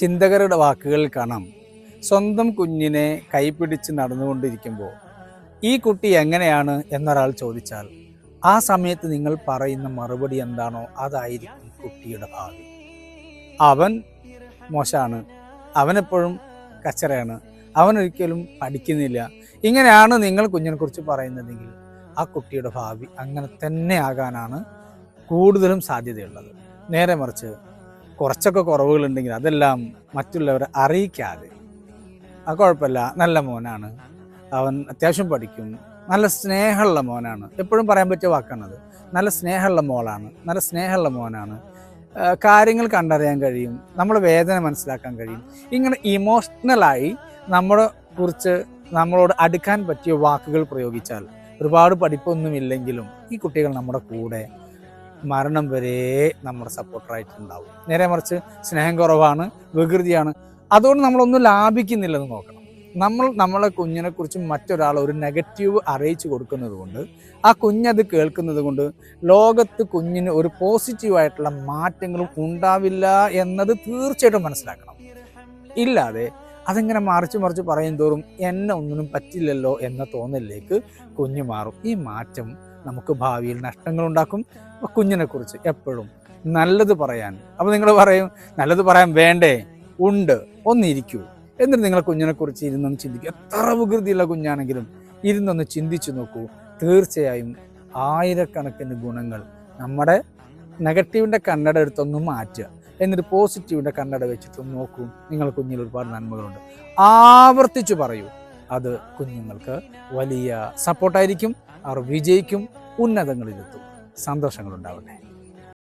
ചിന്തകരുടെ വാക്കുകളിൽ കാണാം, സ്വന്തം കുഞ്ഞിനെ കൈപിടിച്ച് നടന്നുകൊണ്ടിരിക്കുമ്പോൾ ഈ കുട്ടി എങ്ങനെയാണ് എന്നൊരാൾ ചോദിച്ചാൽ ആ സമയത്ത് നിങ്ങൾ പറയുന്ന മറുപടി എന്താണോ അതായിരിക്കും കുട്ടിയുടെ ഭാവി. അവൻ മോശമാണ്, അവനെപ്പോഴും കച്ചറയാണ്, അവനൊരിക്കലും പഠിക്കുന്നില്ല, ഇങ്ങനെയാണ് നിങ്ങൾ കുഞ്ഞിനെ കുറിച്ച് പറയുന്നതെങ്കിൽ ആ കുട്ടിയുടെ ഭാവി അങ്ങനെ തന്നെ ആകാനാണ് കൂടുതലും സാധ്യതയുള്ളത്. നേരെ മറിച്ച് കുറച്ചൊക്കെ കുറവുകളുണ്ടെങ്കിൽ അതെല്ലാം മറ്റുള്ളവരെ അറിയിക്കാതെ ആ കുഴപ്പമില്ല, നല്ല മോനാണ്, അവൻ അത്യാവശ്യം പഠിക്കും, നല്ല സ്നേഹമുള്ള മോനാണ്, എപ്പോഴും പറയാൻ പറ്റിയ വാക്കാണത്, നല്ല സ്നേഹമുള്ള മോളാണ്, നല്ല സ്നേഹമുള്ള മോനാണ്, കാര്യങ്ങൾ കണ്ടറിയാൻ കഴിയും, നമ്മുടെ വേദന മനസ്സിലാക്കാൻ കഴിയും, ഇങ്ങനെ ഇമോഷണലായി നമ്മളെ കുറിച്ച് നമ്മളോട് അടുക്കാൻ പറ്റിയ വാക്കുകൾ പ്രയോഗിച്ചാൽ ഒരുപാട് പഠിപ്പൊന്നുമില്ലെങ്കിലും ഈ കുട്ടികൾ നമ്മുടെ കൂടെ മരണം വരെ നമ്മുടെ സപ്പോർട്ടറായിട്ടുണ്ടാവും. നേരെ മറിച്ച് സ്നേഹം കുറവാണ്, വികൃതിയാണ്, അതുകൊണ്ട് നമ്മളൊന്നും ലാഭിക്കുന്നില്ലെന്ന് നോക്കണം. നമ്മളെ കുഞ്ഞിനെ കുറിച്ച് മറ്റൊരാൾ ഒരു നെഗറ്റീവ് അറിയിച്ചു കൊടുക്കുന്നത് കൊണ്ട് ആ കുഞ്ഞത് കേൾക്കുന്നത് കൊണ്ട് ലോകത്ത് കുഞ്ഞിന് ഒരു പോസിറ്റീവായിട്ടുള്ള മാറ്റങ്ങളും ഉണ്ടാവില്ല എന്നത് തീർച്ചയായിട്ടും മനസ്സിലാക്കണം. ഇല്ലാതെ അതിങ്ങനെ മറിച്ച് പറയും തോറും എന്നെ ഒന്നിനും പറ്റില്ലല്ലോ എന്ന തോന്നലിലേക്ക് കുഞ്ഞ് മാറും. ഈ മാറ്റം നമുക്ക് ഭാവിയിൽ നഷ്ടങ്ങളുണ്ടാക്കും. കുഞ്ഞിനെ കുറിച്ച് എപ്പോഴും നല്ലത് പറയാൻ, അപ്പോൾ നിങ്ങൾ പറയും നല്ലത് പറയാൻ വേണ്ടേ, ഉണ്ട്, ഒന്നിരിക്കൂ, എന്നിട്ട് നിങ്ങൾ കുഞ്ഞിനെ കുറിച്ച് ഇരുന്നൊന്ന് ചിന്തിക്കുക. എത്ര വികൃതിയുള്ള കുഞ്ഞാണെങ്കിലും ഇരുന്നൊന്ന് ചിന്തിച്ചു നോക്കൂ. തീർച്ചയായും ആയിരക്കണക്കിന് ഗുണങ്ങൾ. നമ്മുടെ നെഗറ്റീവിൻ്റെ കണ്ണട എടുത്തൊന്ന് മാറ്റുക, എന്നിട്ട് പോസിറ്റീവിൻ്റെ കണ്ണട വെച്ചിട്ട് നോക്കൂ. നിങ്ങൾ കുഞ്ഞിൽ ഒരുപാട് നന്മകളുണ്ട്, ആവർത്തിച്ചു പറയൂ. അത് കുഞ്ഞുങ്ങൾക്ക് വലിയ സപ്പോർട്ടായിരിക്കും. അവർ വിജയിക്കും, ഉന്നതങ്ങളിലെത്തും. സന്തോഷങ്ങളുണ്ടാവട്ടെ.